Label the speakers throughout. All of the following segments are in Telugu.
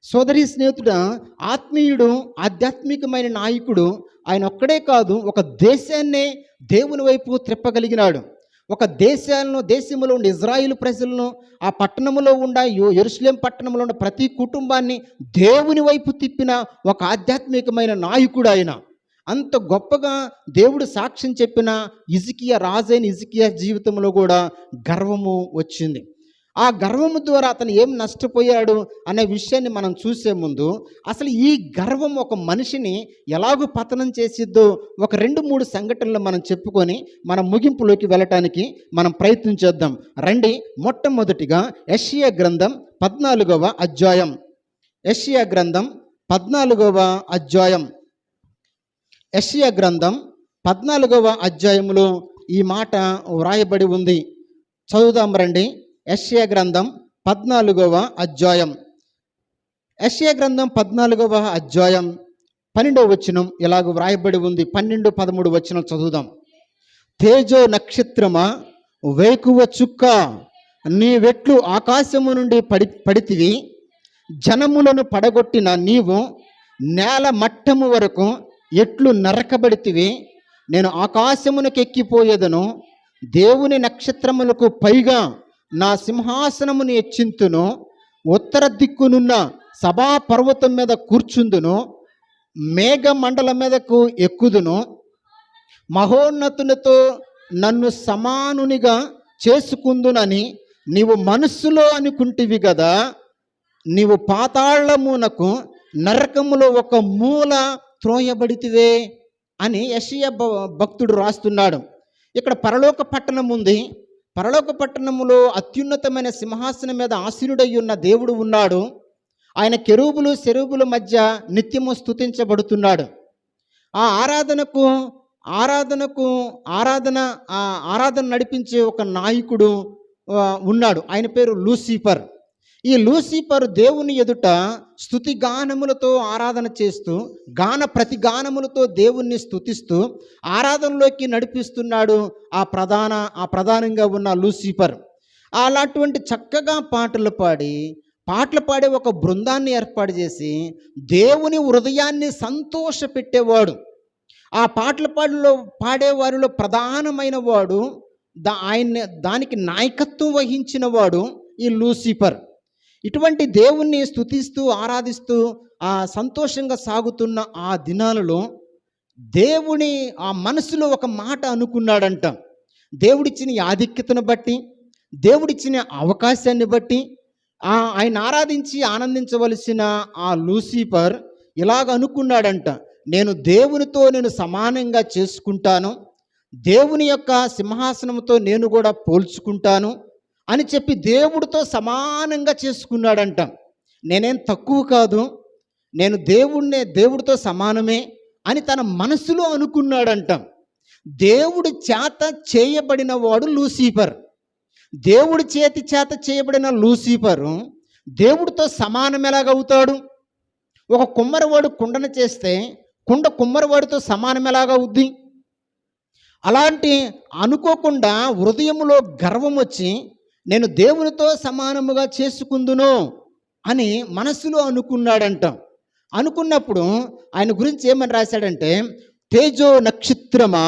Speaker 1: సోదరి స్నేహితుడా, ఆత్మీయుడు, ఆధ్యాత్మికమైన నాయకుడు ఆయన ఒక్కడే కాదు, ఒక దేశాన్నే దేవుని వైపు త్రిప్పగలిగినాడు. ఒక దేశంలో ఉండే ఇజ్రాయిల్ ప్రజలను, ఆ పట్టణంలో ఉండ యెరూషలేం పట్టణంలో ఉన్న ప్రతి కుటుంబాన్ని దేవుని వైపు తిప్పిన ఒక ఆధ్యాత్మికమైన నాయకుడు ఆయన. అంత గొప్పగా దేవుడు సాక్ష్యం చెప్పిన రాజైన హిజ్కియా జీవితంలో కూడా గర్వము వచ్చింది. ఆ గర్వము ద్వారా అతను ఏం నష్టపోయాడు అనే విషయాన్ని మనం చూసే ముందు, అసలు ఈ గర్వం ఒక మనిషిని ఎలాగూ పతనం చేసిద్దో ఒక 2-3 సంఘటనలు మనం చెప్పుకొని మన ముగింపులోకి వెళ్ళటానికి మనం ప్రయత్నం చేద్దాం రండి. మొట్టమొదటిగా యెషయా గ్రంథం 14వ అధ్యాయం. యెషయా గ్రంథం 14వ అధ్యాయం. యెషయా గ్రంథం 14వ అధ్యాయంలో ఈ మాట వ్రాయబడి ఉంది. చదువుదాం రండి. యెషయా గ్రంథం 14వ అధ్యాయం. యెషయా గ్రంథం 14వ అధ్యాయం 12వ వచనం ఇలాగ వ్రాయబడి ఉంది. 12, 13 వచనాలు చదువుదాం. తేజో నక్షత్రమా, వేకువ చుక్క, నీవెట్లు ఆకాశము నుండి పడితివి, జనములను పడగొట్టిన నీవు నేల మట్టము వరకు ఎట్లు నరకబడితివి. నేను ఆకాశమునకెక్కిపోయేదను, దేవుని నక్షత్రములకు పైగా నా సింహాసనమును హెచ్చింతును, ఉత్తర దిక్కునున్న సభా పర్వతం మీద కూర్చుందును, మేఘ మండలం మీదకు ఎక్కుదును, మహోన్నతునితో నన్ను సమానునిగా చేసుకుందునని నీవు మనస్సులో అనుకుంటివి కదా. నీవు పాతాళమునకు, నరకములో ఒక మూల త్రోయబడితివే అని యెషయా భక్తుడు రాస్తున్నాడు. ఇక్కడ పరలోక పట్టణం ఉంది. పరలోక పట్టణములో అత్యున్నతమైన సింహాసనం మీద ఆసీనుడై ఉన్న దేవుడు ఉన్నాడు. ఆయన కెరూబులు సెరూబుల మధ్య నిత్యము స్తుతించబడుతున్నాడు. ఆ ఆరాధన నడిపించే ఒక నాయకుడు ఉన్నాడు. ఆయన పేరు లూసిఫర్. ఈ లూసిఫర్ దేవుని ఎదుట స్తుతి గానములతో ఆరాధన చేస్తూ, ప్రతి గానములతో దేవుణ్ణి స్తుతిస్తూ ఆరాధనలోకి నడిపిస్తున్నాడు ఆ ప్రధానంగా ఉన్న లూసిఫర్. అలాంటి చక్కగా పాటలు పాడే ఒక బృందాన్ని ఏర్పాటు చేసి దేవుని హృదయాన్ని సంతోషపెట్టేవాడు. ఆ పాటలు పాడేవారిలో ప్రధానమైన వాడు, దానికి నాయకత్వం వహించిన వాడు ఈ లూసిఫర్. ఇటువంటి దేవుణ్ణి స్తుతిస్తూ ఆరాధిస్తూ సంతోషంగా సాగుతున్న ఆ దినాలలో దేవుని ఆ మనసులో ఒక మాట అనుకున్నాడంట. దేవుడిచ్చిన ఆధిక్యతను బట్టి, దేవుడిచ్చిన అవకాశాన్ని బట్టి ఆయన ఆరాధించి ఆనందించవలసిన ఆ లూసిఫర్ ఇలాగ అనుకున్నాడంట, నేను సమానంగా చేసుకుంటాను, దేవుని యొక్క సింహాసనంతో నేను కూడా పోల్చుకుంటాను అని చెప్పి దేవుడితో సమానంగా చేసుకున్నాడంట. నేనేం తక్కువ కాదు, నేను దేవుడితో సమానమే అని తన మనసులో అనుకున్నాడంట. దేవుడి చేత చేయబడిన వాడు లూసిఫర్. దేవుడి చేత చేయబడిన లూసిఫరు దేవుడితో సమానం ఎలాగవుతాడు? ఒక కుమ్మరివాడు కుండను చేస్తే కుండ కుమ్మరివాడితో సమానం ఎలాగవుద్ది? అలాంటి అనుకోకుండా హృదయంలో గర్వం వచ్చి నేను దేవునితో సమానముగా చేసుకుందును అని మనసులో అనుకున్నాడంట. అనుకున్నప్పుడు ఆయన గురించి ఏమని రాశాడంటే, తేజో నక్షత్రమా,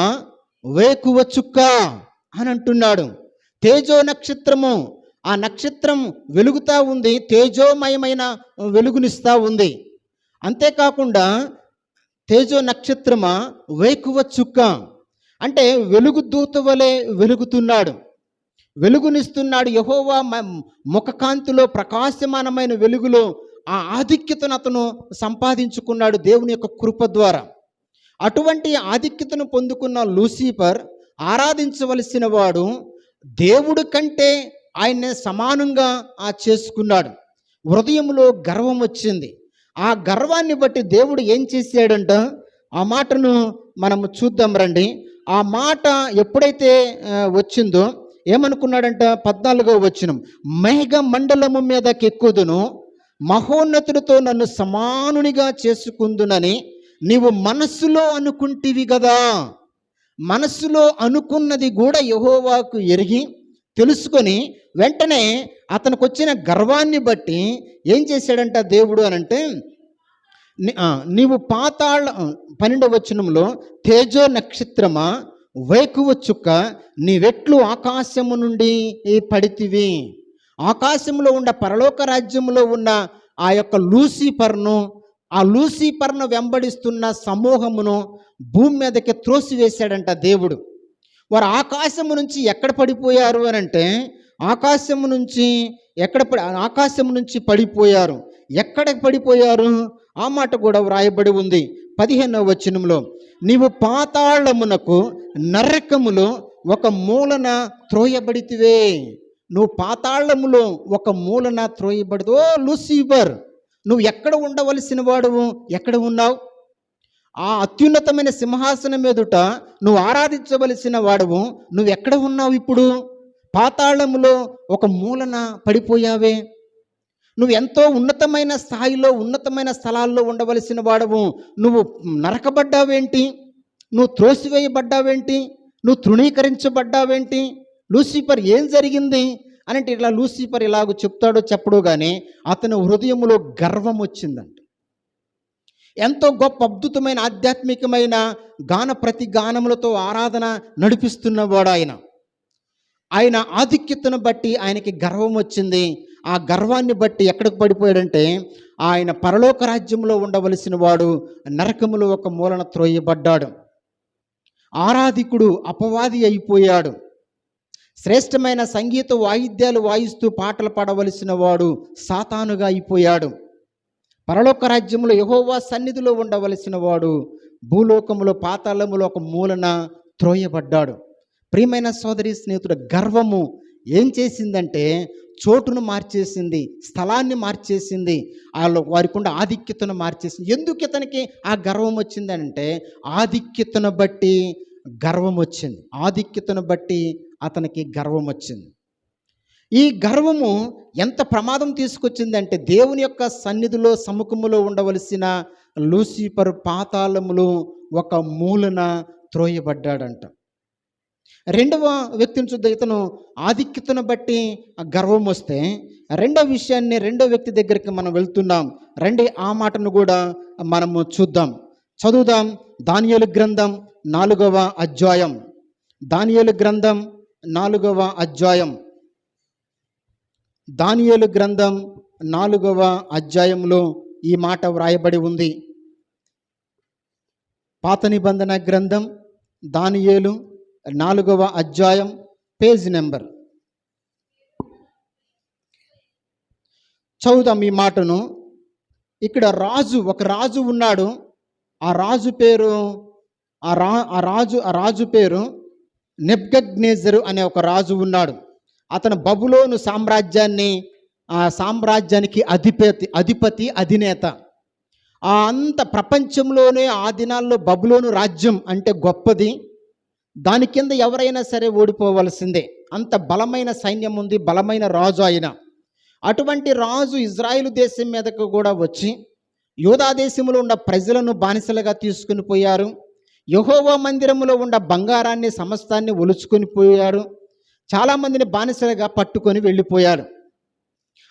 Speaker 1: వేకువ చుక్క అని అంటున్నాడు. తేజో నక్షత్రము, ఆ నక్షత్రం వెలుగుతూ ఉంది, తేజోమయమైన వెలుగునిస్తూ ఉంది. అంతేకాకుండా తేజో నక్షత్రమా, వేకువ చుక్క అంటే వెలుగు దూత వలె వెలుగుతున్నాడు, వెలుగునిస్తున్నాడు. యెహోవా ముఖకాంతిలో ప్రకాశమానమైన వెలుగులో ఆ ఆధిక్యతను అతను సంపాదించుకున్నాడు దేవుని యొక్క కృప ద్వారా. అటువంటి ఆధిక్యతను పొందుకున్న లూసిఫర్ ఆరాధించవలసిన వాడు దేవుడి కంటే ఆయన్ని సమానంగా చేసుకున్నాడు. హృదయంలో గర్వం వచ్చింది. ఆ గర్వాన్ని బట్టి దేవుడు ఏం చేశాడంట, ఆ మాటను మనము చూద్దాం రండి. ఆ మాట ఎప్పుడైతే వచ్చిందో ఏమనుకున్నాడంట? 14వ వచనం, మేఘ మండలము మీదకెక్కుదును, మహోన్నతుడితో నన్ను సమానునిగా చేసుకుందునని నీవు మనస్సులో అనుకుంటివి కదా. మనస్సులో అనుకున్నది కూడా యెహోవాకు ఎరిగి తెలుసుకొని వెంటనే అతనికి వచ్చిన గర్వాన్ని బట్టి ఏం చేశాడంట దేవుడు అనంటే, నీవు పాతాళ 12వ వచనంలో, తేజో నక్షత్రమా వేకువ చుక్క నీవెట్లు ఆకాశము నుండి పడితివి. ఆకాశంలో ఉన్న పరలోక రాజ్యంలో ఉన్న ఆ యొక్క లూసిఫర్ను, ఆ లూసిఫర్ను వెంబడిస్తున్న సమూహమును భూమి మీదకి త్రోసివేశాడంట దేవుడు. వారు ఆకాశము నుంచి ఎక్కడ పడిపోయారు అని అంటే, ఆకాశము నుంచి పడిపోయారు. ఎక్కడ పడిపోయారు ఆ మాట కూడా వ్రాయబడి ఉంది 15వ వచనంలో, నీవు పాతాళమునకు నరకములో ఒక మూలన త్రోయబడితివే. నువ్వు పాతాళములో ఒక మూలన త్రోయబడి, ఓ లూసిఫర్, నువ్వు ఎక్కడ ఉండవలసిన వాడువు, ఎక్కడ ఉన్నావు? ఆ అత్యున్నతమైన సింహాసనం ఎదుట నువ్వు ఆరాధించవలసిన వాడువు, నువ్వు ఎక్కడ ఉన్నావు? ఇప్పుడు పాతాళములో ఒక మూలన పడిపోయావే. నువ్వు ఎంతో ఉన్నతమైన స్థాయిలో, ఉన్నతమైన స్థలాల్లో ఉండవలసిన వాడవు, నువ్వు నరకబడ్డావేంటి? నువ్వు త్రోసివేయబడ్డావేంటి? నువ్వు తృణీకరించబడ్డావేంటి? లూసిఫర్ ఏం జరిగింది అని అంటే, ఇట్లా లూసిఫర్ ఇలాగ చెప్తాడో చెప్పడు కానీ అతని హృదయంలో గర్వం వచ్చిందంట. ఎంతో గొప్ప అద్భుతమైన ఆధ్యాత్మికమైన గాన ప్రతి గానములతో ఆరాధన నడిపిస్తున్నవాడు ఆయన ఆధిక్యతను బట్టి ఆయనకి గర్వం వచ్చింది. ఆ గర్వాన్ని బట్టి ఎక్కడికి పడిపోయాడంటే, ఆయన పరలోక రాజ్యంలో ఉండవలసిన వాడు నరకములో ఒక మూలన త్రోయబడ్డాడు. ఆరాధికుడు అపవాది అయిపోయాడు. శ్రేష్టమైన సంగీత వాయిద్యాలు వాయిస్తూ పాటలు పాడవలసిన వాడు సాతానుగా అయిపోయాడు. పరలోక రాజ్యంలో యెహోవా సన్నిధిలో ఉండవలసిన వాడు భూలోకములో పాతాళములో ఒక మూలన త్రోయబడ్డాడు. ప్రియమైన సోదరి స్నేహితుడు, గర్వము ఏం చేసిందంటే చోటును మార్చేసింది, స్థలాన్ని మార్చేసింది, వారికి ఉన్న ఆధిక్యతను మార్చేసింది. ఎందుకు ఇతనికి ఆ గర్వం వచ్చిందంటే, ఆధిక్యతను బట్టి గర్వం వచ్చింది. ఆధిక్యతను బట్టి అతనికి గర్వం వచ్చింది. ఈ గర్వము ఎంత ప్రమాదం తీసుకొచ్చిందంటే, దేవుని యొక్క సన్నిధిలో సముఖములో ఉండవలసిన లూసిఫర్ పాతాళములో ఒక మూలన త్రోయబడ్డాడంట. రెండవ వ్యక్తిని చూద్దాం. ఇతను ఆధిక్యతను బట్టి గర్వం వస్తే, రెండో వ్యక్తి దగ్గరికి మనం వెళ్తున్నాం. రండి, ఆ మాటను కూడా మనము చూద్దాం, చదువుదాం. దానియేలు గ్రంథం 4వ అధ్యాయం. దానియేలు గ్రంథం 4వ అధ్యాయం. దానియేలు గ్రంథం 4వ అధ్యాయంలో ఈ మాట వ్రాయబడి ఉంది. పాత నిబంధన గ్రంథం దానియేలు 4వ అధ్యాయం, పేజ్ నెంబర్. చదువుదాం ఈ మాటను. ఇక్కడ ఒక రాజు ఉన్నాడు. ఆ రాజు పేరు నెబ్కద్నెజరు అనే ఒక రాజు ఉన్నాడు. అతను బబులోను సామ్రాజ్యానికి అధిపతి అధినేత. అంత ప్రపంచంలోనే ఆ దినాల్లో బబులోను రాజ్యం అంటే గొప్పది. దాని కింద ఎవరైనా సరే ఓడిపోవలసిందే. అంత బలమైన సైన్యం ఉంది, బలమైన రాజు ఆయన. అటువంటి రాజు ఇజ్రాయిలు దేశం మీదకు కూడా వచ్చి యూదా దేశంలో ఉన్న ప్రజలను బానిసలుగా తీసుకుని పోయారు. యెహోవా మందిరములో ఉన్న బంగారాన్ని సమస్తాన్ని ఒలుచుకొని పోయారు. చాలామందిని బానిసలుగా పట్టుకొని వెళ్ళిపోయారు.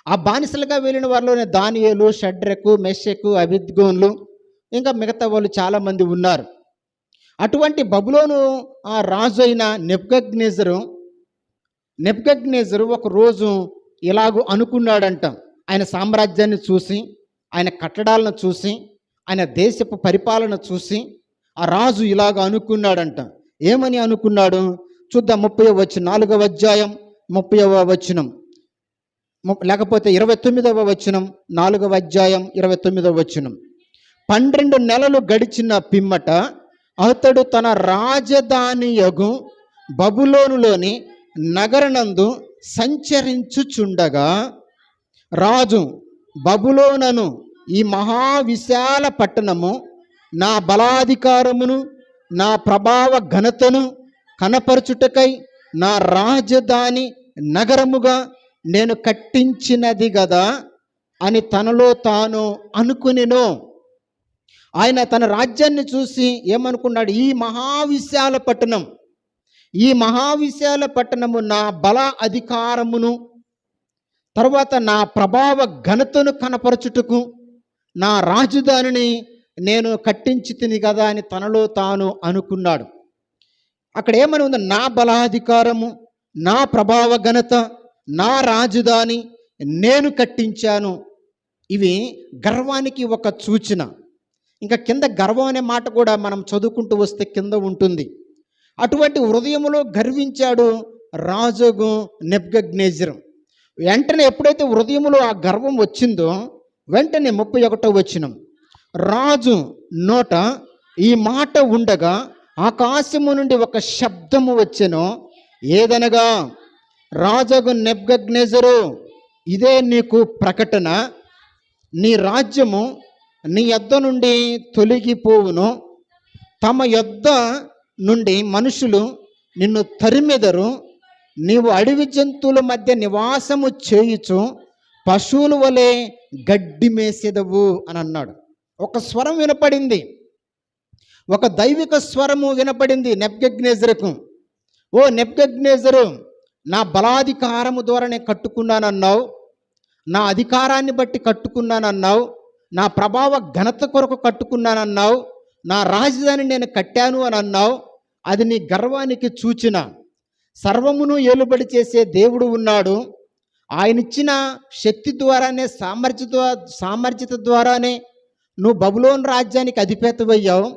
Speaker 1: ఆ బానిసలుగా వెళ్ళిన వారిలోనే దానియేలు, షడ్రకు, మెషకు, అబేద్నెగోలు, ఇంకా మిగతా వాళ్ళు చాలామంది ఉన్నారు. అటువంటి బబులోను ఆ రాజు అయిన నెబ్కద్నెజరు ఒక రోజు ఇలాగూ అనుకున్నాడంట. ఆయన సామ్రాజ్యాన్ని చూసి, ఆయన కట్టడాలను చూసి, ఆయన దేశపు పరిపాలన చూసి ఆ రాజు ఇలాగ అనుకున్నాడంట. ఏమని అనుకున్నాడు చూద్దాం. 30వ వచనం, 4వ అధ్యాయం 30వ వచనం, లేకపోతే 29వ వచనం, 4వ అధ్యాయం 29వ వచనం. 12 నెలలు గడిచిన పిమ్మట అతడు తన రాజధానియగు బబులోనులోని నగరనందు సంచరించుచుండగా, రాజు బబులోనను, ఈ మహావిశాల పట్టణము నా బలాధికారమును నా ప్రభావ ఘనతను కనపరచుటకై నా రాజధాని నగరముగా నేను కట్టించినది గదా అని తనలో తాను అనుకునెను. ఆయన తన రాజ్యాన్ని చూసి ఏమనుకున్నాడు? ఈ మహావిశాల పట్టణం, ఈ మహావిశాల పట్టణము నా బల అధికారమును, తర్వాత నా ప్రభావ ఘనతను కనపరచుటకు నా రాజధానిని నేను కట్టించి తిని కదా అని తనలో తాను అనుకున్నాడు. అక్కడ ఏమని ఉంది? నా బలాధికారము, నా ప్రభావ ఘనత, నా రాజధాని నేను కట్టించాను. ఇవి గర్వానికి ఒక సూచన. ఇంకా కింద గర్వం అనే మాట కూడా మనం చదువుకుంటూ వస్తే కింద ఉంటుంది. అటువంటి హృదయంలో గర్వించాడు రాజుగు నెబుకద్నెజరు. వెంటనే ఎప్పుడైతే హృదయంలో ఆ గర్వం వచ్చిందో వెంటనే 31వ వచనం, రాజు నోట ఈ మాట ఉండగా ఆకాశము నుండి ఒక శబ్దము వచ్చెను. ఏదనగా, రాజుగు నెబుకద్నెజరు, ఇదే నీకు ప్రకటన, నీ రాజ్యము నీ యొద్ద నుండి తొలగిపోవును. తమ యొద్ద నుండి మనుషులు నిన్ను తరిమెదరు. నీవు అడవి జంతువుల మధ్య నివాసము చేయుచు పశువుల వలె గడ్డి మేసెదవు అని అన్నాడు. ఒక స్వరం వినపడింది, ఒక దైవిక స్వరము వినపడింది నెబుకద్నెజరుకు. ఓ నెబుకద్నెజరు, నా బలాధికారము ద్వారా నేను కట్టుకున్నానన్నావు, నా అధికారాన్ని బట్టి కట్టుకున్నానన్నావు, నా ప్రభావ ఘనత కొరకు కట్టుకున్నానన్నావు, నా రాజధాని నేను కట్టాను అని అన్నావు. అది నీ గర్వానికి సూచన. సర్వమును ఏలుబడి చేసే దేవుడు ఉన్నాడు. ఆయన ఇచ్చిన శక్తి ద్వారానే, సామర్థ్యత ద్వారానే నువ్వు బబులోను రాజ్యానికి అధిపతివయ్యావు.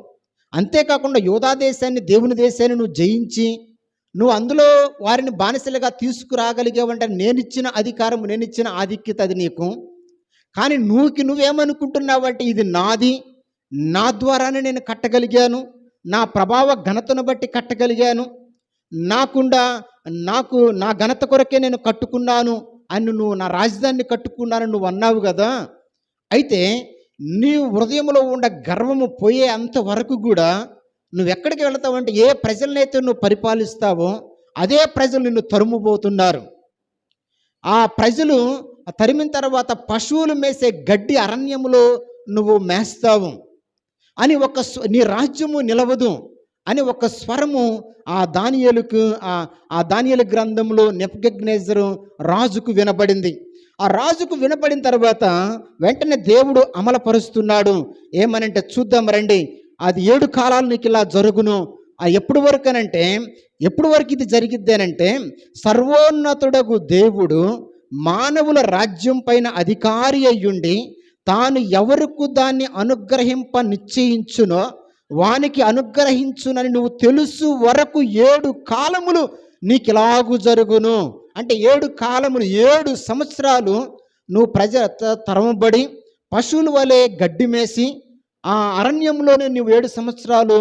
Speaker 1: అంతేకాకుండా యూదా దేశాన్ని, దేవుని దేశాన్ని నువ్వు జయించి నువ్వు అందులో వారిని బానిసలుగా తీసుకురాగలిగావంటే నేనిచ్చిన అధికారం, నేనిచ్చిన ఆధిక్యత అది నీకు. కానీ నువ్వేమనుకుంటున్నావంటే ఇది నాది, నా ద్వారానే నేను కట్టగలిగాను, నా ప్రభావ ఘనతను బట్టి కట్టగలిగాను, నా ఘనత కొరకే నేను కట్టుకున్నాను అని నువ్వు నా రాజధానిని కట్టుకున్నాను నువ్వు అన్నావు కదా. అయితే నీ హృదయంలో ఉన్న గర్వము పోయే అంతవరకు కూడా నువ్వెక్కడికి వెళతావంటే, ఏ ప్రజలనైతే నువ్వు పరిపాలిస్తావో అదే ప్రజలు నిన్ను తరుముబోతున్నారు. ఆ ప్రజలు తరిమిన తర్వాత పశువులు మేసే గడ్డి అరణ్యములో నువ్వు మేస్తావు అని నీ రాజ్యము నిలవదు అని ఒక స్వరము ఆ దానియేలు గ్రంథంలో నెబుకద్నెజరు రాజుకు వినబడింది. ఆ రాజుకు వినపడిన తర్వాత వెంటనే దేవుడు అమలుపరుస్తున్నాడు. ఏమనంటే చూద్దాం రండి. అది 7 కాలాలు నీకు ఇలా జరుగును. ఎప్పుడు వరకు అనంటే, ఎప్పుడు వరకు ఇది జరిగిద్దేనంటే, సర్వోన్నతుడగు దేవుడు మానవుల రాజ్యం పైన అధికారి అయ్యుండి తాను ఎవరికి దాన్ని అనుగ్రహింప నిశ్చయించునో వానికి అనుగ్రహించునని నువ్వు తెలుసు వరకు 7 కాలములు నీకు ఇలాగూ జరుగును. అంటే 7 కాలములు, 7 సంవత్సరాలు నువ్వు ప్రజ తరమబడి పశువుల వలె గడ్డి మేసి ఆ అరణ్యంలోనే నువ్వు 7 సంవత్సరాలు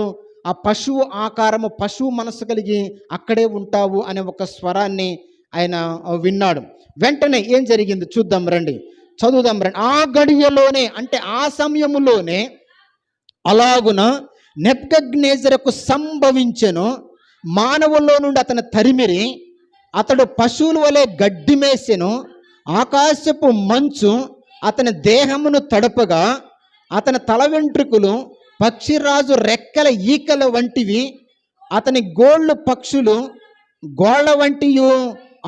Speaker 1: ఆ పశువు ఆకారము, పశువు మనసు కలిగి అక్కడే ఉంటావు అనే ఒక స్వరాన్ని ఆయన విన్నాడు. వెంటనే ఏం జరిగింది చూద్దాం రండి, చదువుదాం రండి. ఆ గడియలోనే, అంటే ఆ సమయములోనే అలాగున నెబుకద్నెజరుకు సంభవించెను. మానవుల్లో నుండి అతను తరిమిరి, అతడు పశువుల వలె గడ్డి మేసెను. ఆకాశపు మంచు అతని దేహమును తడపగా అతని తల వెంట్రుకలు పక్షిరాజు రెక్కల ఈకల వంటివి, అతని గోళ్ళు పక్షులు గోళ్ళ వంటియు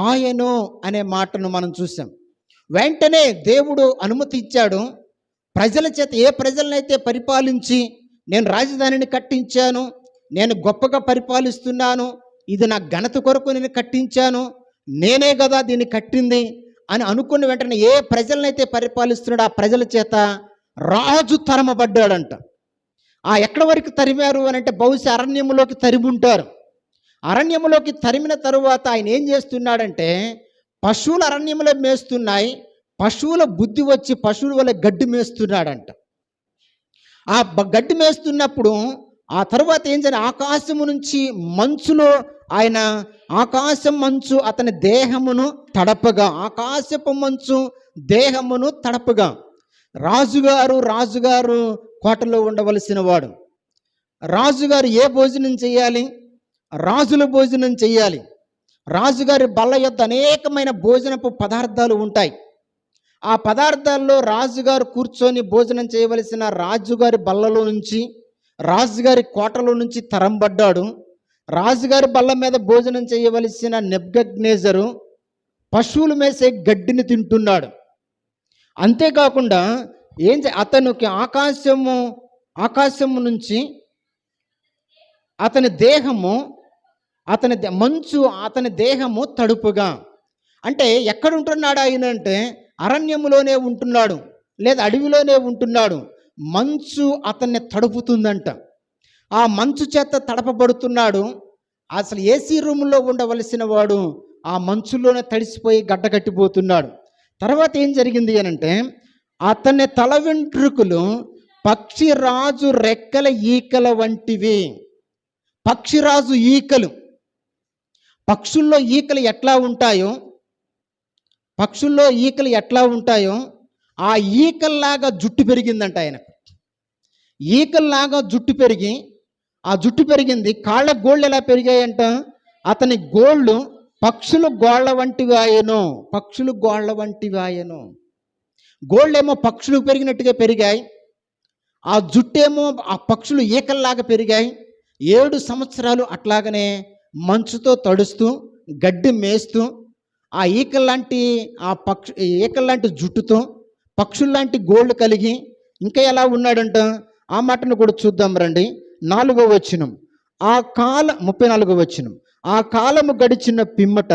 Speaker 1: ఆయను అనే మాటను మనం చూసాం. వెంటనే దేవుడు అనుమతించాడు. ప్రజల చేత, ఏ ప్రజలనైతే పరిపాలించి నేను రాజధానిని కట్టించాను, నేను గొప్పగా పరిపాలిస్తున్నాను, ఇది నా ఘనత కొరకు నేను కట్టించాను, నేనే కదా దీన్ని కట్టింది అని అనుకున్న వెంటనే ఏ ప్రజలనైతే పరిపాలిస్తున్నాడో ఆ ప్రజల చేత రాజు తరమబడ్డాడంట. ఎక్కడి వరకు తరిమారు అని అంటే, బహుశా అరణ్యములోకి తరిముంటారు. అరణ్యములోకి తరిమిన తరువాత ఆయన ఏం చేస్తున్నాడంటే, పశువులు అరణ్యంలో మేస్తున్నాయి, పశువుల బుద్ధి వచ్చి పశువుల వల్ల గడ్డి మేస్తున్నాడంట. ఆ గడ్డి మేస్తున్నప్పుడు ఆ తర్వాత ఏం జరిగింది, ఆకాశము నుంచి మంచులో ఆకాశం మంచు అతని దేహమును తడపగా, ఆకాశపు మంచు దేహమును తడపగా, రాజుగారు కోటలో ఉండవలసిన వాడు, రాజుగారు ఏ భోజనం చేయాలి? రాజుల భోజనం చేయాలి. రాజుగారి బల్ల యొద్ద అనేకమైన భోజనపు పదార్థాలు ఉంటాయి. ఆ పదార్థాల్లో రాజుగారు కూర్చొని భోజనం చేయవలసిన రాజుగారి బల్లలో నుంచి, రాజుగారి కోటలో నుంచి తరంబడ్డాడు. రాజుగారి బల్ల మీద భోజనం చేయవలసిన నెబ్కద్నెజరు పశువులు మేసే గడ్డిని తింటున్నాడు. అంతేకాకుండా అతనికి ఆకాశము నుంచి అతని దేహము అతని దేహము తడుపుగా, అంటే ఎక్కడ ఉంటున్నాడు ఆయన అంటే అరణ్యములోనే ఉంటున్నాడు, లేదా అడవిలోనే ఉంటున్నాడు. మంచు అతన్ని తడుపుతుందంట. ఆ మంచు చేత తడపబడుతున్నాడు. అసలు ఏసీ రూములో ఉండవలసిన వాడు ఆ మంచులోనే తడిసిపోయి గడ్డగట్టిపోతున్నాడు. తర్వాత ఏం జరిగింది అనంటే అతని తల వెంట్రుకలు పక్షిరాజు రెక్కల ఈకల వంటివి. పక్షిరాజు ఈకలు, పక్షుల్లో ఈకలు ఎట్లా ఉంటాయో ఆ ఈకల్లాగా జుట్టు పెరిగిందంట ఆయనకు. ఈకల్లాగా జుట్టు పెరిగి, ఆ జుట్టు పెరిగింది. కాళ్ళ గోళ్ళు ఎలా పెరిగాయంట, అతని గోళ్ళు పక్షుల గోళ్ళ వంటివి ఆయను. గోళ్ళేమో పక్షులు పెరిగినట్టుగా పెరిగాయి, ఆ జుట్టేమో ఆ పక్షులు ఈకల్లాగా పెరిగాయి. 7 సంవత్సరాలు అట్లాగనే మంచుతో తడుస్తూ గడ్డి మేస్తూ ఆ ఈకల్లాంటి జుట్టుతో పక్షుల్లాంటి గోళ్ళు కలిగి ఇంకా ఎలా ఉన్నాడంట, ఆ మాటను కూడా చూద్దాం రండి. 4వ వచనం, 34వ వచనం. ఆ కాలము గడిచిన పిమ్మట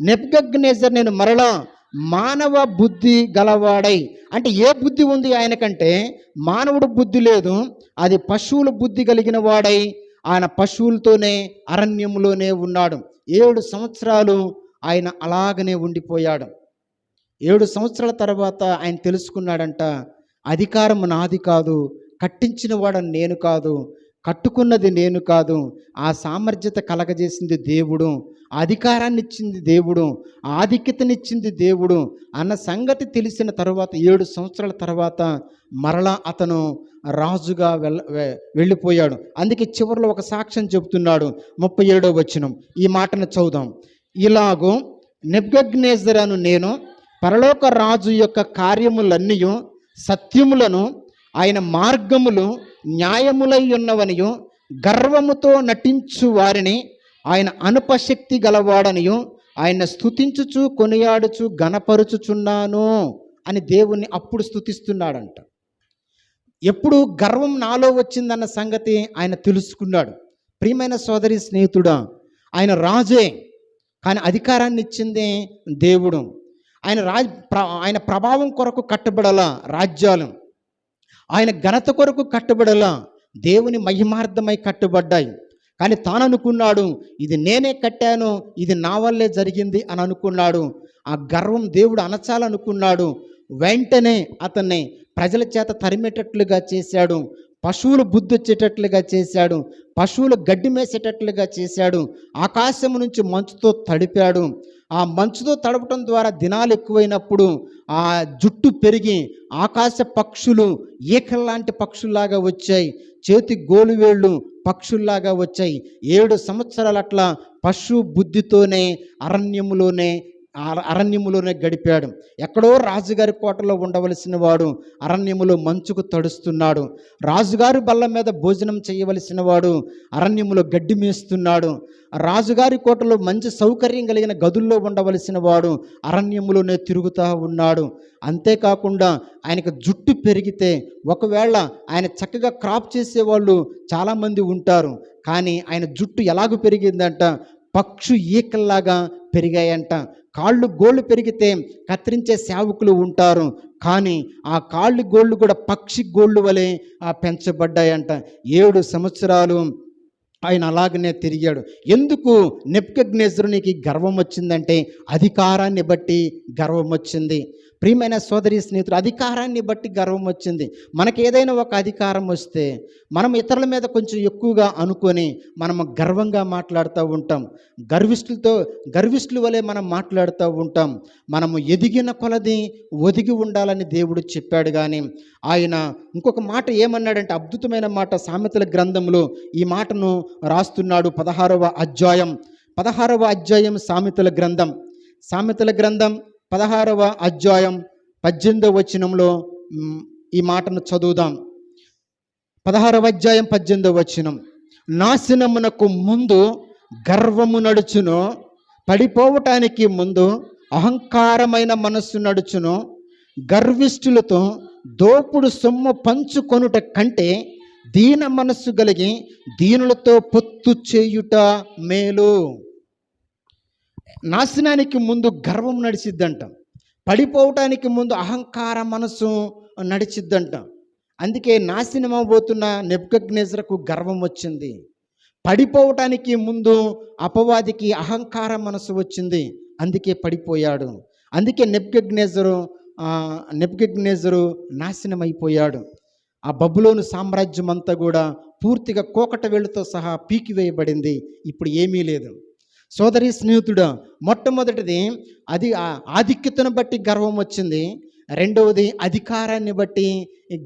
Speaker 1: నెబ్కద్నెజరు నేను మరలా మానవ బుద్ధి గలవాడై, అంటే ఏ బుద్ధి ఉంది ఆయనకంటే మానవుడు బుద్ధి లేదు, అది పశువుల బుద్ధి కలిగిన వాడై ఆయన పశువులతోనే అరణ్యంలోనే ఉన్నాడు. 7 సంవత్సరాలు ఆయన అలాగనే ఉండిపోయాడు. 7 సంవత్సరాల తర్వాత ఆయన తెలుసుకున్నాడంట, అధికారం నాది కాదు, కట్టించిన వాడని నేను కాదు, కట్టుకున్నది నేను కాదు, ఆ సామర్థ్యత కలగజేసింది దేవుడు, అధికారాన్ని ఇచ్చింది దేవుడు, ఆధిక్యతనిచ్చింది దేవుడు అన్న సంగతి తెలిసిన తర్వాత 7 సంవత్సరాల తర్వాత మరలా అతను రాజుగా వెళ్ళిపోయాడు. అందుకే చివరిలో ఒక సాక్ష్యం చెబుతున్నాడు. 37వ వచనం, ఈ మాటను చదువుదాం. ఇలాగూ నెబ్కద్నెజరు అను నేను పరలోక రాజు యొక్క కార్యములన్నీ సత్యములను ఆయన మార్గములు న్యాయములై ఉన్నవనియు గర్వముతో నటించు వారిని ఆయన అనుపశక్తి గలవాడనియు ఆయన స్తుతించుచు కొనియాడుచు గణపరుచుచున్నాను అని దేవుణ్ణి అప్పుడు స్తుతిస్తున్నాడంట. ఎప్పుడు గర్వం నాలో వచ్చిందన్న సంగతి ఆయన తెలుసుకున్నాడు. ప్రియమైన సోదరి స్నేహితుడా, ఆయన రాజే, కానీ అధికారాన్ని ఇచ్చింది దేవుడు. ఆయన ప్రభావం కొరకు కట్టబడాల రాజ్యాలు, ఆయన ఘనత కొరకు కట్టబడాల దేవుని మహిమార్థమై కట్టబడ్డాయి. కానీ తాను అనుకున్నాడు, ఇది నేనే కట్టాను, ఇది నా వల్లే జరిగింది అని అనుకున్నాడు. ఆ గర్వం దేవుడు అణచాలనుకున్నాడు. వెంటనే అతన్ని ప్రజల చేత తరిమేటట్లుగా చేశాడు, పశువులు బుద్ధి వచ్చేటట్లుగా చేశాడు, పశువులు గడ్డి మేసేటట్లుగా చేశాడు, ఆకాశం నుంచి మంచుతో తడిపాడు. ఆ మంచుతో తడపటం ద్వారా దినాలు ఎక్కువైనప్పుడు ఆ జుట్టు పెరిగి ఆకాశ పక్షులు ఈకల్లాంటి పక్షుల్లాగా వచ్చాయి, చేతి గోలువేళ్ళు పక్షుల్లాగా వచ్చాయి. 7 సంవత్సరాలు అట్లా పశు బుద్ధితోనే అరణ్యములోనే గడిపాడు. ఎక్కడో రాజుగారి కోటలో ఉండవలసిన వాడు అరణ్యములో మంచుకు తడుస్తున్నాడు. రాజుగారి బల్ల మీద భోజనం చేయవలసిన వాడు అరణ్యములో గడ్డి మేస్తున్నాడు. రాజుగారి కోటలో మంచి సౌకర్యం కలిగిన గదుల్లో ఉండవలసిన వాడు అరణ్యములోనే తిరుగుతూ ఉన్నాడు. అంతేకాకుండా ఆయనకు జుట్టు పెరిగితే ఒకవేళ ఆయన చక్కగా క్రాప్ చేసేవాళ్ళు చాలామంది ఉంటారు, కానీ ఆయన జుట్టు ఎలాగూ పెరిగిందంట, పక్షు ఈకల్లాగా పెరిగాయంట. కాళ్ళు గోళ్ళు పెరిగితే కత్తిరించే సేవకులు ఉంటారు, కానీ ఆ కాళ్ళు గోళ్ళు కూడా పక్షి గోళ్ళు వలె పెంచబడ్డాయంట. 7 సంవత్సరాలు ఆయన అలాగనే తిరిగాడు. ఎందుకు నెబ్కద్నెజరునికి గర్వం వచ్చిందంటే అధికారాన్ని బట్టి గర్వం వచ్చింది. ప్రియమైన సోదరి స్నేహితులు, అధికారాన్ని బట్టి గర్వం వచ్చింది. మనకి ఏదైనా ఒక అధికారం వస్తే మనం ఇతరుల మీద కొంచెం ఎక్కువగా అనుకొని మనం గర్వంగా మాట్లాడుతూ ఉంటాం, గర్విష్ఠుల వలె మనం మాట్లాడుతూ ఉంటాం. మనము ఎదిగిన కొలది ఒదిగి ఉండాలని దేవుడు చెప్పాడు. కానీ ఆయన ఇంకొక మాట ఏమన్నాడంటే అద్భుతమైన మాట, సామెతల గ్రంథంలో ఈ మాటను రాస్తున్నాడు. 16వ అధ్యాయం సామెతల గ్రంథం 16వ అధ్యాయం 18వ వచనంలో ఈ మాటను చదువుదాం. 16వ అధ్యాయం 18వ వచనం, నాశనమునకు ముందు గర్వము నడుచును, పడిపోవటానికి ముందు అహంకారమైన మనస్సు నడుచును. గర్విష్ఠులతో దోపుడు సొమ్ము పంచుకొనుట కంటే దీన మనస్సు కలిగి దీనులతో పొత్తు చేయుట మేలు. నాశనానికి ముందు గర్వం నడిచిద్దంట, పడిపోవటానికి ముందు అహంకార మనసు నడిచిద్దంట. అందుకే నాశనం అవబోతున్న నెబుకద్నెజరుకు గర్వం వచ్చింది. పడిపోవటానికి ముందు అపవాదికి అహంకార మనసు వచ్చింది, అందుకే పడిపోయాడు. అందుకే నెబుకద్నెజరు నాశనం అయిపోయాడు. ఆ బబులోను సామ్రాజ్యం అంతా కూడా పూర్తిగా కోకట వేళ్ళతో సహా పీకివేయబడింది. ఇప్పుడు ఏమీ లేదు. సోదరి స్నేహితుడు, మొట్టమొదటిది అది ఆధిక్యతను బట్టి గర్వం వచ్చింది. రెండవది అధికారాన్ని బట్టి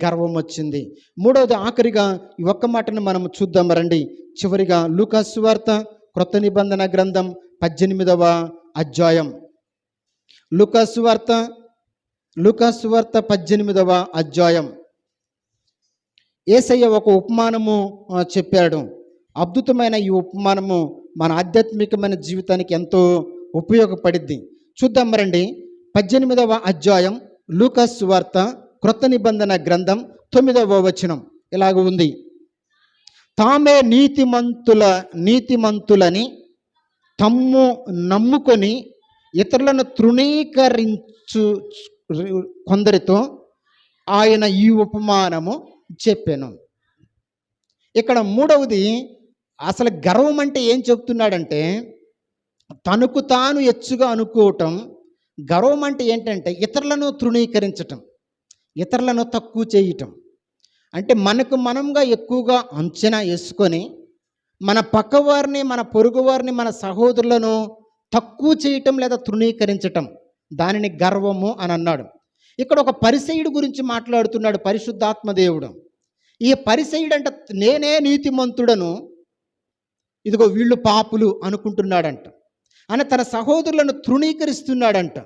Speaker 1: గర్వం వచ్చింది. మూడవది ఆఖరిగా ఈ ఒక్క మాటను మనం చూద్దాం రండి. చివరిగా లూకా సువార్త క్రొత్త నిబంధన గ్రంథం 18వ అధ్యాయం. లూకా సువార్త 18వ అధ్యాయం. యేసయ్య ఒక ఉపమానము చెప్పాడు. అద్భుతమైన ఈ ఉపమానము మన ఆధ్యాత్మికమైన జీవితానికి ఎంతో ఉపయోగపడిద్ది. చూద్దాం రండి. 18వ అధ్యాయం లూకా సువార్త క్రొత్త నిబంధన గ్రంథం 9వ వచనం ఇలాగ ఉంది. తామే నీతిమంతులని తమ్ము నమ్ముకొని ఇతరులను తృణీకరించు కొందరితో ఆయన ఈ ఉపమానము చెప్పాను. ఇక్కడ మూడవది, అసలు గర్వం అంటే ఏం చెప్తున్నాడంటే తనకు తాను ఎచ్చుగా అనుకోవటం. గర్వం అంటే ఏంటంటే ఇతరులను తృణీకరించటం, ఇతరులను తక్కువ చేయటం. అంటే మనకు మనంగా ఎక్కువగా అంచనా వేసుకొని మన పక్కవారిని, మన పొరుగువారిని, మన సహోదరులను తక్కువ చేయటం లేదా తృణీకరించటం, దానిని గర్వము అని అన్నాడు. ఇక్కడ ఒక పరిసయ్యుడు గురించి మాట్లాడుతున్నాడు పరిశుద్ధాత్మదేవుడు. ఈ పరిసయ్యుడు అంటే నేనే నీతిమంతుడను, ఇదిగో వీళ్ళు పాపులు అనుకుంటున్నాడంట అని తన సహోదరులను తృణీకరిస్తున్నాడంట.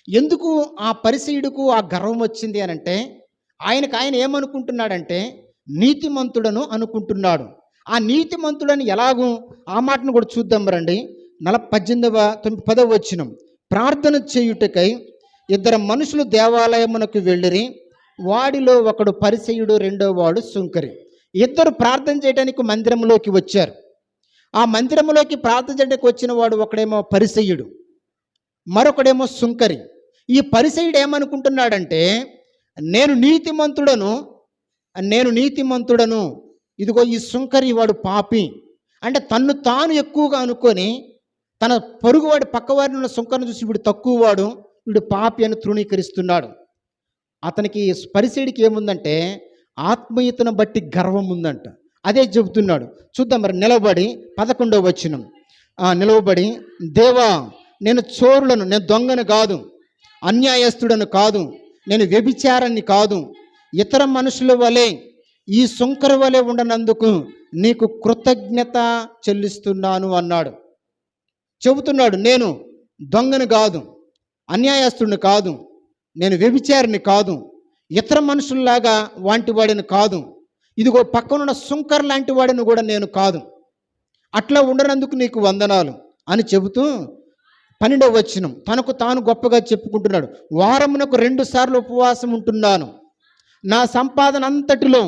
Speaker 1: ఎందుకు ఆ పరిసయ్యుడుకు ఆ గర్వం వచ్చింది అని అంటే ఆయన ఏమనుకుంటున్నాడంటే నీతిమంతుడను అనుకుంటున్నాడు. ఆ నీతిమంతుడని ఎలాగూ ఆ మాటను కూడా చూద్దాం రండి. 10వ వచనం. ప్రార్థన చేయుటకై 2 మనుషులు దేవాలయమునకు వెళ్ళిరి. వాడిలో ఒకడు పరిసయ్యుడు, రెండో వాడు సుంకరి. 2 ప్రార్థన చేయడానికి మందిరంలోకి వచ్చారు. ఆ మందిరంలోకి ప్రార్థన చేయడానికి వచ్చిన వాడు ఒకడేమో పరిసయ్యుడు, మరొకడేమో సుంకరి. ఈ పరిసయ్యుడు ఏమనుకుంటున్నాడంటే నేను నీతిమంతుడను, ఇదిగో ఈ సుంకరి వాడు పాపి. అంటే తన్ను తాను ఎక్కువగా అనుకొని తన పొరుగువాడి పక్కవారిని ఉన్న సుంకరిని చూసి వీడు తక్కువవాడు, వీడు పాపి అని తృణీకరిస్తున్నాడు. అతనికి పరిసయ్యుడికి ఏముందంటే ఆత్మీయతను బట్టి గర్వం ఉందంట. అదే చెబుతున్నాడు. చూద్దాం మరి. నిలబడి 11వ వచనం. నిలవబడి, దేవా నేను చోరులను, నేను దొంగను కాదు, అన్యాయస్తుడను కాదు, నేను వ్యభిచారాన్ని కాదు, ఇతర మనుషుల వలె ఈ సుంకర వలె ఉండనందుకు నీకు కృతజ్ఞత చెల్లిస్తున్నాను అన్నాడు. చెబుతున్నాడు, నేను దొంగను కాదు, అన్యాయస్తుడిని కాదు, నేను వ్యభిచారిని కాదు, ఇతర మనుషుల్లాగా వాంటి వాడిని కాదు, ఇదిగో పక్కనున్న సుంకర్ లాంటి వాడిని కూడా నేను కాదు, అట్లా ఉండనందుకు నీకు వందనాలు అని చెబుతూ 12వ వచనం. తనకు తాను గొప్పగా చెప్పుకుంటున్నాడు. వారమునకు 2 సార్లు ఉపవాసం ఉంటున్నాను, నా సంపాదన అంతటిలో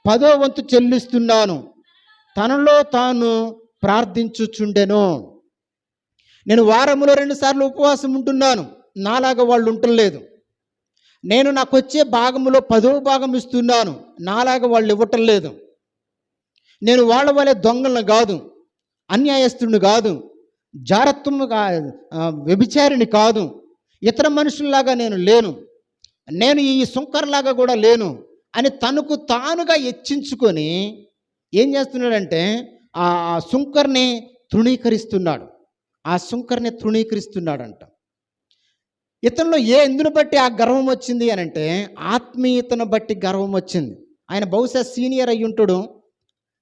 Speaker 1: 10వ వంతు చెల్లిస్తున్నాను. తనలో తాను ప్రార్థించుచుండెను. నేను వారములో 2 సార్లు ఉపవాసం ఉంటున్నాను, నాలాగా వాళ్ళు ఉండలేదు. నేను నాకు వచ్చే భాగములో 10వ భాగం ఇస్తున్నాను, నాలాగా వాళ్ళు ఇవ్వటం లేదు. నేను వాళ్ళ వలె దొంగలను కాదు, అన్యాయస్తుడిని కాదు, జారత్వము వ్యభిచారిని కాదు, ఇతర మనుషుల్లాగా నేను లేను, నేను ఈ సుంకర్లాగా కూడా లేను అని తనకు తానుగా హెచ్చించుకొని ఏం చేస్తున్నాడంటే ఆ సుంకర్ని తృణీకరిస్తున్నాడు. ఆ సుంకర్ని తృణీకరిస్తున్నాడంట. ఇతనిలో ఎందును బట్టి ఆ గర్వం వచ్చింది అని అంటే ఆత్మీయతను బట్టి గర్వం వచ్చింది. ఆయన బహుశా సీనియర్ అయ్యి ఉంటాడు.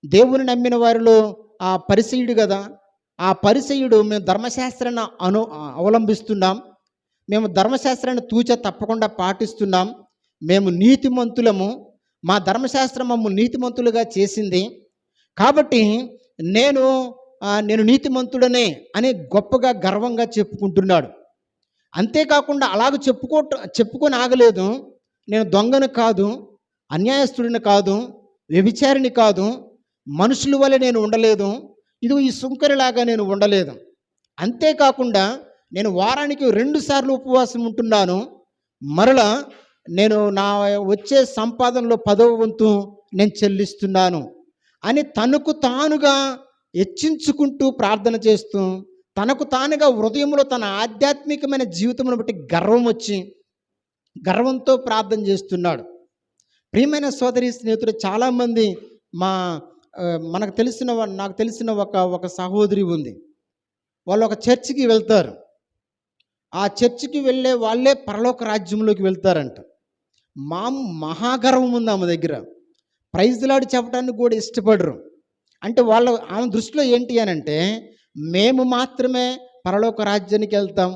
Speaker 1: దేవుని నమ్మిన వారిలో ఆ పరిసయ్యుడు కదా. ఆ పరిసయ్యుడు మేము ధర్మశాస్త్రాన్ని అవలంబిస్తున్నాం, మేము ధర్మశాస్త్రాన్ని తూచ తప్పకుండా పాటిస్తున్నాం, మేము నీతిమంతులము, మా ధర్మశాస్త్రం మమ్మల్ని నీతిమంతులుగా చేసింది, కాబట్టి నేను నేను నీతిమంతుడనే అని గొప్పగా గర్వంగా చెప్పుకుంటున్నాడు. అంతేకాకుండా అలాగ చెప్పుకొని ఆగలేదు. నేను దొంగను కాదు, అన్యాయస్తుడిని కాదు, వ్యభిచారిని కాదు, మనుషుల వలె నేను ఉండలేదు, ఇదిగో ఈ సుంకరిలాగా నేను ఉండలేదు. అంతేకాకుండా నేను వారానికి 2 సార్లు ఉపవాసం ఉంటున్నాను. మరలా నేను నా వచ్చే సంపాదనలో 10వ వంతు నేను చెల్లిస్తున్నాను అని తనకు తానుగా హెచ్చించుకుంటూ ప్రార్థన చేస్తూ, తనకు తానుగా హృదయంలో తన ఆధ్యాత్మికమైన జీవితమును బట్టి గర్వంతో ప్రార్థన చేస్తున్నాడు. ప్రియమైన సోదరి స్నేహితుడు, చాలామంది మా నాకు తెలిసిన ఒక సహోదరి ఉంది. వాళ్ళు ఒక చర్చికి వెళ్తారు. ఆ చర్చికి వెళ్ళే వాళ్ళే పరలోక రాజ్యంలోకి వెళ్తారంట. మహాగర్వం ఉంది ఆమె దగ్గర. ప్రైజ్ లార్డ్ చెప్పడానికి కూడా ఇష్టపడరు. అంటే ఆమె దృష్టిలో ఏంటి అనంటే, మేము మాత్రమే పరలోక రాజ్యానికి వెళ్తాం,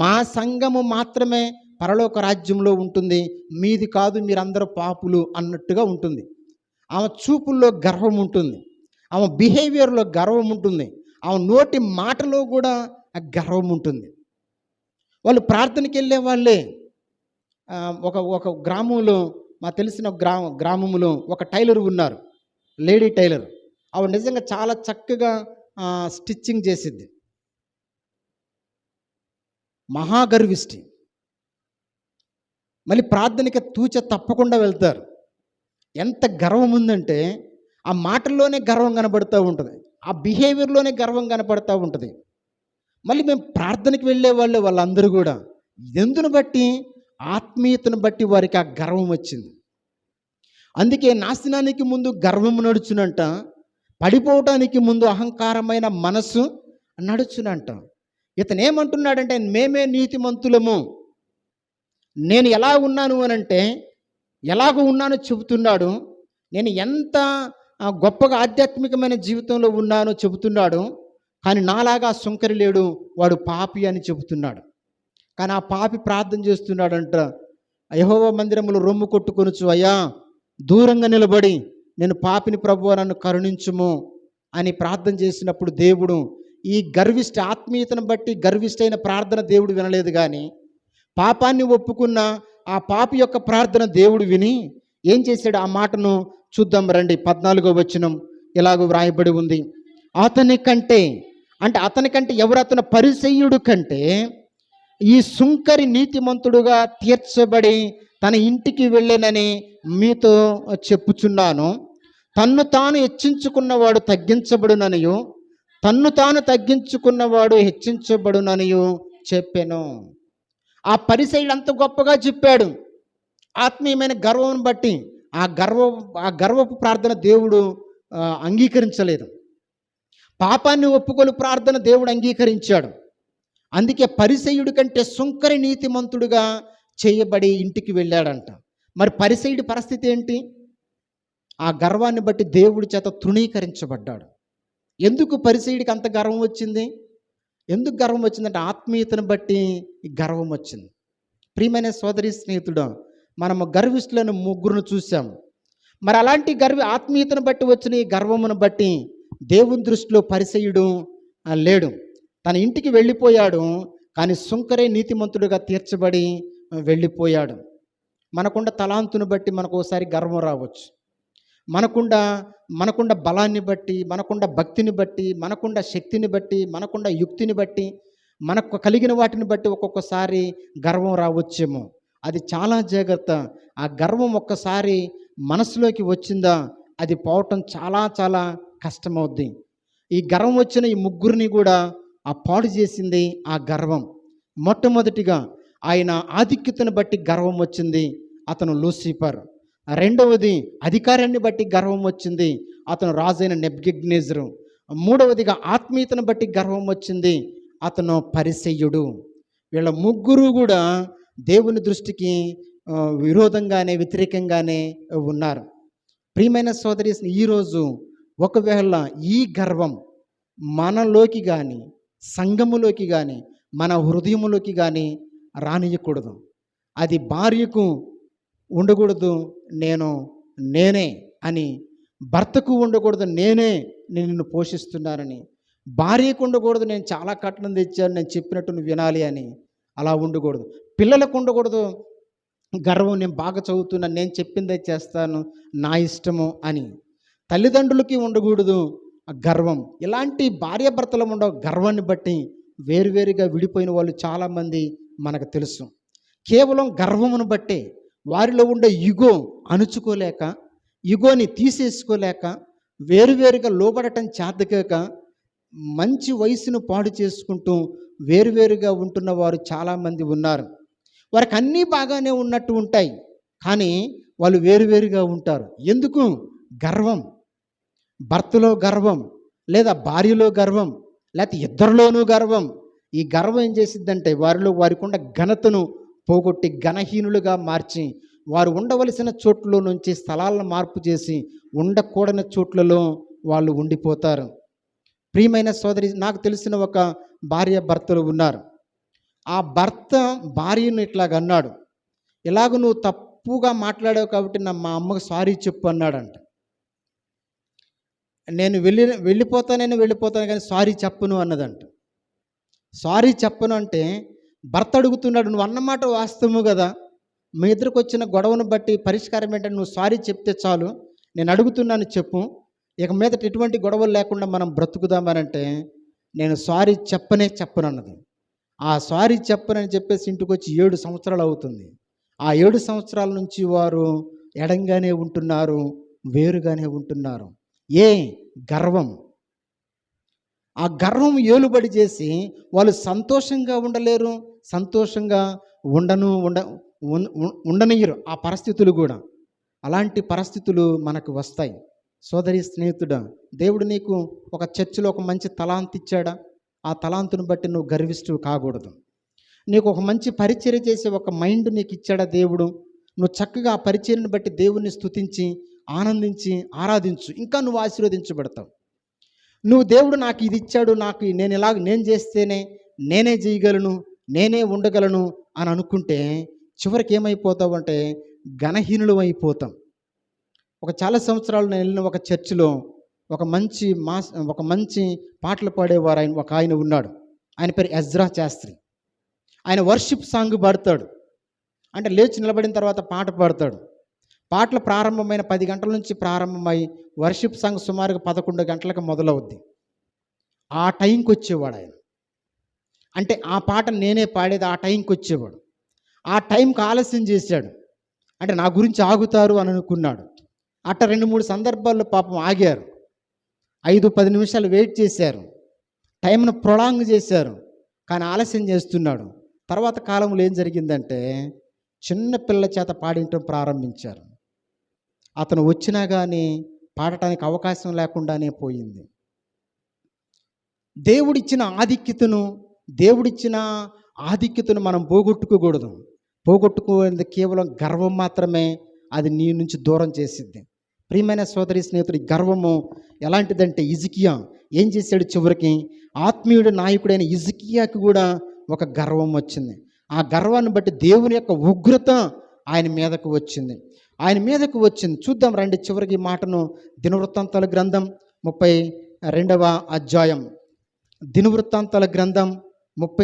Speaker 1: మా సంఘము మాత్రమే పరలోక రాజ్యంలో ఉంటుంది, మీది కాదు, మీరందరూ పాపులు అన్నట్టుగా ఉంటుంది. ఆమె చూపుల్లో గర్వం ఉంటుంది, ఆమె బిహేవియర్లో గర్వం ఉంటుంది, ఆమె నోటి మాటలో కూడా గర్వం ఉంటుంది. వాళ్ళు ప్రార్థనకి వెళ్ళే వాళ్ళే. ఒక గ్రామంలో, మాకు తెలిసిన గ్రామంలో ఒక టైలర్ ఉన్నారు, లేడీ టైలర్. ఆవిడ నిజంగా చాలా చక్కగా స్టిచ్చింగ్ చేసిద్ది. మహాగర్విష్టి. మళ్ళీ ప్రార్థనకి తప్పకుండా వెళ్తారు. ఎంత గర్వం ఉందంటే ఆ మాటల్లోనే గర్వం కనబడుతూ ఉంటుంది, ఆ బిహేవియర్లోనే గర్వం కనపడుతూ ఉంటుంది. మళ్ళీ మేము ప్రార్థనకి వెళ్ళే వాళ్ళందరూ కూడా ఎందును బట్టి, ఆత్మీయతను బట్టి వారికి ఆ గర్వం వచ్చింది. అందుకే నాశనానికి ముందు గర్వం నడుచునంట, పడిపోవటానికి ముందు అహంకారమైన మనసు నడుచునంట. ఇతను ఏమంటున్నాడంటే, మేమే నీతిమంతులము, నేను ఎలా ఉన్నాను అనంటే ఎలాగ ఉన్నానో చెబుతున్నాడు. నేను ఎంత గొప్పగా ఆధ్యాత్మికమైన జీవితంలో ఉన్నానో చెబుతున్నాడు. కానీ నాలాగా సుంకరి లేడు, వాడు పాపి అని చెబుతున్నాడు. కానీ ఆ పాపి ప్రార్థన చేస్తున్నాడంట, యెహోవా మందిరములో రొమ్ము కొట్టుకొనుచు, అయ్యా దూరంగా నిలబడి నేను పాపిని, ప్రభువా నన్ను కరుణించుము అని ప్రార్థన చేసినప్పుడు దేవుడు ఈ ఆత్మీయతను బట్టి గర్విష్టైన ప్రార్థన దేవుడు వినలేదు. కానీ పాపాన్ని ఒప్పుకున్న ఆ పాపి యొక్క ప్రార్థన దేవుడు విని ఏం చేశాడు? ఆ మాటను చూద్దాం రండి. 14వ వచనం ఇలాగ వ్రాయబడి ఉంది, అతని కంటే ఎవరు? అతను పరిసయ్యుడు కంటే ఈ సుంకరి నీతిమంతుడుగా తీర్చబడి తన ఇంటికి వెళ్ళేనని మీతో చెప్పుచున్నాను. తన్ను తాను హెచ్చించుకున్నవాడు తగ్గించబడుననియు, తన్ను తాను తగ్గించుకున్నవాడు హెచ్చించబడుననియు చెప్పాను. ఆ పరిసయ్యుడు అంత గొప్పగా చెప్పాడు. ఆత్మీయమైన గర్వం బట్టి ఆ గర్వపు ప్రార్థన దేవుడు అంగీకరించలేదు. పాపాన్ని ఒప్పుకొని ప్రార్థన దేవుడు అంగీకరించాడు. అందుకే పరిసయ్యుడి కంటే సుంకరి నీతిమంతుడుగా చేయబడి ఇంటికి వెళ్ళాడంట. మరి పరిసయ్యుడి పరిస్థితి ఏంటి? ఆ గర్వాన్ని బట్టి దేవుడి చేత తృణీకరించబడ్డాడు. ఎందుకు పరిసయ్యుడికి అంత గర్వం వచ్చింది? ఎందుకు గర్వం వచ్చిందంటే ఆత్మీయతను బట్టి గర్వం వచ్చింది. ప్రియమైన సోదరి స్నేహితుడు, మనము గర్విష్ఠులను ముగ్గురును చూసాం. మరి అలాంటి ఆత్మీయతను బట్టి వచ్చిన ఈ గర్వమును బట్టి దేవుని దృష్టిలో పరిసయ్యుడు లేడు. తన ఇంటికి వెళ్ళిపోయాడు, కానీ సుంకరే నీతిమంతుడుగా తీర్చబడి వెళ్ళిపోయాడు. మనకున్న తలాంతును బట్టి మనకు ఒకసారి గర్వం రావచ్చు. మనకున్న బలాన్ని బట్టి, మనకున్న భక్తిని బట్టి, మనకున్న శక్తిని బట్టి, మనకున్న యుక్తిని బట్టి, మనకు కలిగిన వాటిని బట్టి ఒక్కొక్కసారి గర్వం రావచ్చేమో. అది చాలా జాగ్రత్త. ఆ గర్వం ఒక్కసారి మనసులోకి వచ్చిందా అది పోవటం చాలా చాలా కష్టమవుద్ది. ఈ గర్వం వచ్చిన ఈ ముగ్గురిని కూడా ఆ పాడు చేసింది ఆ గర్వం. మొట్టమొదటిగా ఆయన ఆధిక్యతను బట్టి గర్వం వచ్చింది, అతను లూసిఫర్. రెండవది అధికారాన్ని బట్టి గర్వం వచ్చింది, అతను రాజైన నెబుకద్నెజరు. మూడవదిగా ఆత్మీయతను బట్టి గర్వం వచ్చింది, అతను పరిసయ్యుడు. వీళ్ళ ముగ్గురు కూడా దేవుని దృష్టికి విరోధంగానే, వ్యతిరేకంగానే ఉన్నారు. ప్రియమైన సోదరి, ఈరోజు ఒకవేళ ఈ గర్వం మనలోకి కానీ, సంఘములోకి కానీ, మన హృదయములోకి కానీ రానియకూడదు. అది భార్యకు ఉండకూడదు నేనే అని, భర్తకు ఉండకూడదు నేను నిన్ను పోషిస్తున్నానని, భార్యకు ఉండకూడదు, నేను చాలా కట్నం తెచ్చాను, నేను చెప్పినట్టు నువ్వు వినాలి అని. అలా ఉండకూడదు. పిల్లలకు ఉండకూడదు గర్వం, నేను బాగా చదువుతున్నాను, నేను చెప్పిందే చేస్తాను, నా ఇష్టము అని. తల్లిదండ్రులకి ఉండకూడదు ఆ గర్వం. ఇలాంటి భార్యాభర్తలు ఉండే గర్వాన్ని బట్టి వేరువేరుగా విడిపోయిన వాళ్ళు చాలామంది మనకు తెలుసు. కేవలం గర్వమును బట్టే వారిలో ఉండే ఇగో అణుచుకోలేక, ఇగోని తీసేసుకోలేక, వేరువేరుగా లోబడటం చేతకాక మంచి వయసును పాడు చేసుకుంటూ వేరువేరుగా ఉంటున్న వారు చాలామంది ఉన్నారు. వారికి అన్నీ బాగానే ఉన్నట్టు ఉంటాయి, కానీ వాళ్ళు వేరువేరుగా ఉంటారు. ఎందుకు? గర్వం. భర్తలో గర్వం, లేదా భార్యలో గర్వం, లేకపోతే ఇద్దరిలోనూ గర్వం. ఈ గర్వం ఏం చేసిద్దంటే వారికి ఉన్న ఘనతను పోగొట్టి ఘనహీనులుగా మార్చి, వారు ఉండవలసిన చోట్ల నుంచి స్థలాలను మార్పు చేసి ఉండకూడని చోట్లలో వాళ్ళు ఉండిపోతారు. ప్రియమైన సోదరి, నాకు తెలిసిన ఒక భార్య భర్తలు ఉన్నారు. ఆ భర్త భార్యను ఇట్లాగన్నాడు, ఇలాగ నువ్వు తప్పుగా మాట్లాడావు కాబట్టి మా అమ్మకు సారీ చెప్పు అన్నాడంట. నేను వెళ్ళిపోతాను కానీ సారీ చెప్పను అన్నదంట. సారీ చెప్పను అంటే భర్త అడుగుతున్నాడు, నువ్వు అన్నమాట వాస్తవము కదా, మీ ఇద్దరికి వచ్చిన గొడవను బట్టి పరిష్కారం ఏంటంటే నువ్వు సారీ చెప్తే చాలు, నేను అడుగుతున్నాను చెప్పు, ఇక మీదట ఎటువంటి గొడవలు లేకుండా మనం బ్రతుకుదామనంటే నేను సారీ చెప్పను అన్నది. ఆ సారీ చెప్పనని చెప్పేసి ఇంటికి వచ్చి 7 సంవత్సరాలు అవుతుంది. ఆ 7 సంవత్సరాల నుంచి వారు ఎడంగానే ఉంటున్నారు, వేరుగానే ఉంటున్నారు. గర్వం. ఆ గర్వం ఏలుబడి చేసి వాళ్ళు సంతోషంగా ఉండలేరు, సంతోషంగా ఉండనియ్యరు ఆ పరిస్థితులు కూడా. అలాంటి పరిస్థితులు మనకు వస్తాయి. సోదరి, స్నేహితుడా, దేవుడు నీకు ఒక చర్చిలో ఒక మంచి తలాంత్ ఇచ్చాడా? ఆ తలాంతును బట్టి నువ్వు గర్విస్తూ కాకూడదు. నీకు ఒక మంచి పరిచర్య చేసే ఒక మైండ్ నీకు ఇచ్చాడా దేవుడు? నువ్వు చక్కగా ఆ పరిచర్యను బట్టి దేవుణ్ణి స్తుతించి ఆనందించి ఆరాధించు, ఇంకా నువ్వు ఆశీర్వదించబడతావు. నువ్వు దేవుడు నాకు ఇది ఇచ్చాడు, నేను చేస్తేనే నేనే చేయగలను, నేనే ఉండగలను అని అనుకుంటే చివరికి ఏమైపోతావు అంటే ఘనహీనులు అయిపోతాం. చాలా సంవత్సరాలు నేను వెళ్ళిన ఒక చర్చిలో ఒక మంచి పాటలు పాడేవారు ఒక ఆయన ఉన్నాడు. ఆయన పేరు ఎజ్రా శాస్త్రి. ఆయన వర్షిప్ సాంగ్ పాడతాడు. అంటే లేచి నిలబడిన తర్వాత పాట పాడతాడు. పాటలు ప్రారంభమైన 10 గంటల నుంచి ప్రారంభమై వర్షిప్ సాంగ్ సుమారుగా 11 గంటలకు మొదలవుద్ది. ఆ టైంకి వచ్చేవాడు ఆయన. అంటే ఆ పాట నేనే పాడేది ఆ టైంకి వచ్చేవాడు. ఆ టైంకి ఆలస్యం చేశాడు. అంటే నా గురించి ఆగుతారు అని అనుకున్నాడు. అట్ట 2-3 సందర్భాల్లో పాపం ఆగారు. 5-10 నిమిషాలు వెయిట్ చేశారు. టైంను ప్రొలాంగ్ చేశారు. కానీ ఆలస్యం చేస్తున్నాడు. తర్వాత కాలంలో ఏం జరిగిందంటే చిన్న పిల్లల చేత పాడించడం ప్రారంభించారు. అతను వచ్చినా కానీ పాడటానికి అవకాశం లేకుండానే పోయింది. దేవుడిచ్చిన ఆధిక్యతను మనం పోగొట్టుకోకూడదు. పోగొట్టుకోలేదు కేవలం గర్వం మాత్రమే అది నీ నుంచి దూరం చేసిద్ది. ప్రియమైన సోదరి, స్నేహితుడి, గర్వము ఎలాంటిదంటే హిజ్కియా ఏం చేశాడు? చివరికి ఆత్మీయుడు నాయకుడైన హిజ్కియాకి కూడా ఒక గర్వం వచ్చింది. ఆ గర్వాన్ని బట్టి దేవుని యొక్క ఉగ్రత ఆయన మీదకు వచ్చింది. చూద్దాం రండి చివరికి మాటను. దినవృత్తాంతాల గ్రంథం 32వ అధ్యాయం. దినవృత్తాంతాల గ్రంథం 30